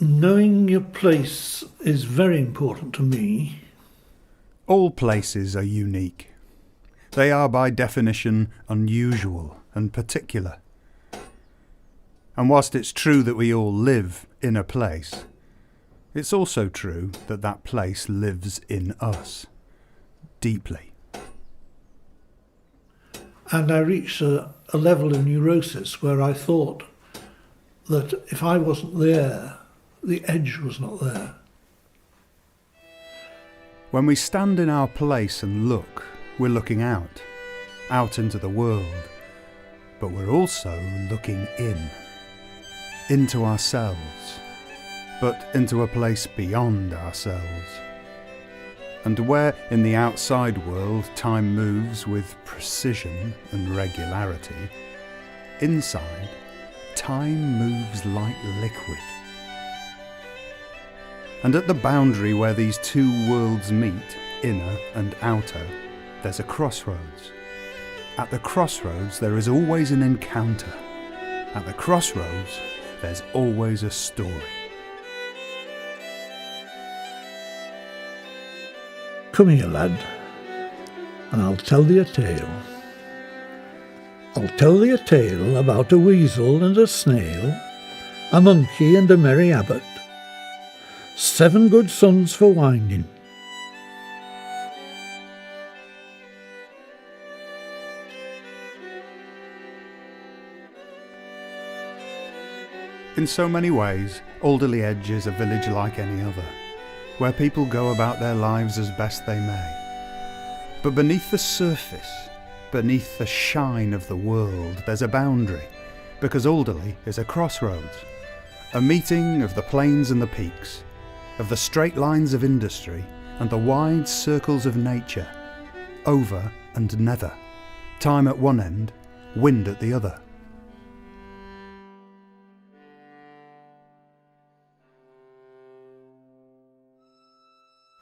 Knowing your place is very important to me. All places are unique. They are by definition unusual and particular. And whilst it's true that we all live in a place, it's also true that that place lives in us, deeply. And I reached a level of neurosis where I thought that if I wasn't there, the edge was not there. When we stand in our place and look, we're looking out into the world, but we're also looking into ourselves, but into a place beyond ourselves. And where in the outside world time moves with precision and regularity, inside time moves like liquid. And at the boundary where these two worlds meet, inner and outer, there's a crossroads. At the crossroads there is always an encounter. At the crossroads there's always a story. Come here, lad, and I'll tell thee a tale. I'll tell thee a tale about a weasel and a snail, a monkey and a merry abbot, 7 good sons for winding. In so many ways, Alderley Edge is a village like any other, where people go about their lives as best they may. But beneath the surface, beneath the shine of the world, there's a boundary, because Alderley is a crossroads, a meeting of the plains and the peaks, of the straight lines of industry and the wide circles of nature, over and nether, time at one end, wind at the other.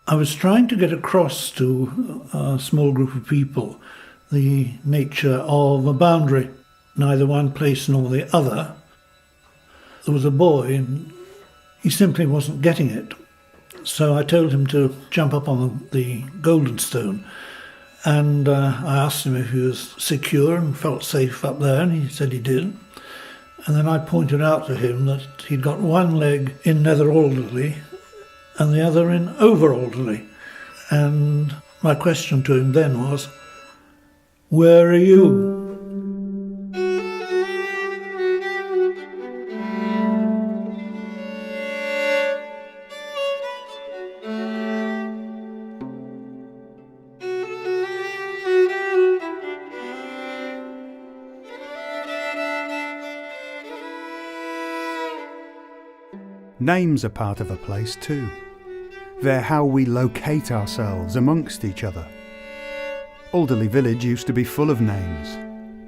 I was trying to get across to a small group of people the nature of a boundary, neither one place nor the other. There was a boy and he simply wasn't getting it. So I told him to jump up on the golden stone, and I asked him if he was secure and felt safe up there, and he said he did. And then I pointed out to him that he'd got one leg in Nether Alderley and the other in Over Alderley. And my question to him then was, "Where are you?" Names are part of a place too. They're how we locate ourselves amongst each other. Alderley Village used to be full of names.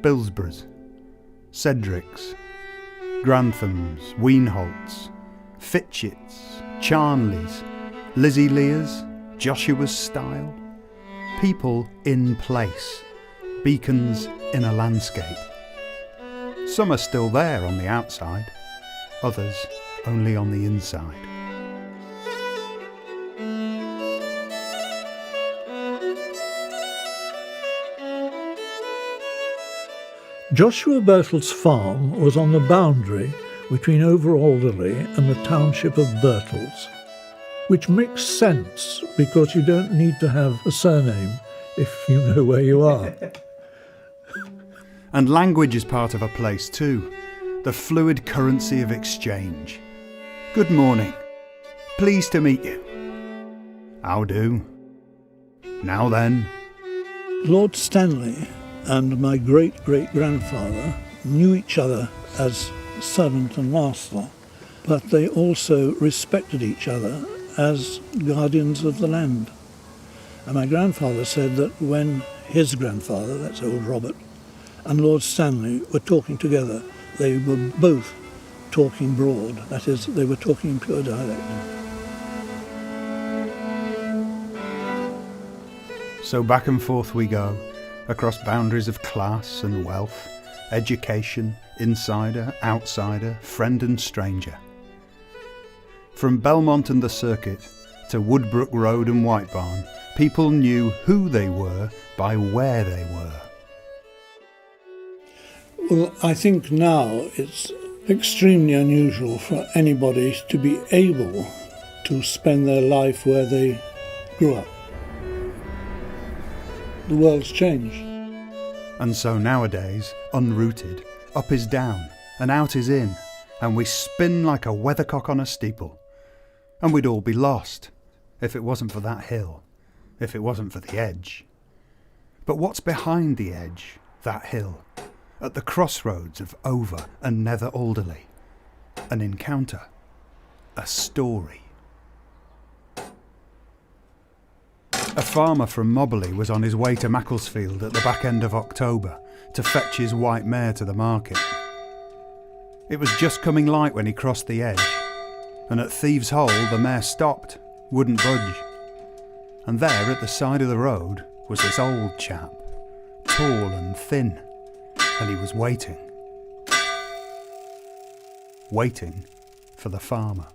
Bilsboroughs, Cedricks, Granthams, Weenholts, Fitchets, Charnleys, Lizzie Lears, Joshua's Style. People in place, beacons in a landscape. Some are still there on the outside, others only on the inside. Joshua Birtle's farm was on the boundary between Over Alderley and the township of Birtles, which makes sense because you don't need to have a surname if you know where you are. And language is part of a place too, the fluid currency of exchange. Good morning. Pleased to meet you. How do? Now then. Lord Stanley and my great-great-grandfather knew each other as servant and master, but they also respected each other as guardians of the land. And my grandfather said that when his grandfather, that's old Robert, and Lord Stanley were talking together, they were both talking broad, that is, they were talking in pure dialect. So back and forth we go, across boundaries of class and wealth, education, insider, outsider, friend and stranger. From Belmont and the Circuit to Woodbrook Road and White Barn, people knew who they were by where they were. Well, I think now it's extremely unusual for anybody to be able to spend their life where they grew up. The world's changed. And so nowadays, unrooted, up is down and out is in, and we spin like a weathercock on a steeple. And we'd all be lost if it wasn't for that hill, if it wasn't for the edge. But what's behind the edge, that hill, at the crossroads of Over and Nether Alderley? An encounter, a story. A farmer from Mobberley was on his way to Macclesfield at the back end of October to fetch his white mare to the market. It was just coming light when he crossed the edge, and at Thieves' Hole the mare stopped, wouldn't budge. And there at the side of the road was this old chap, tall and thin, and he was waiting. Waiting for the farmer.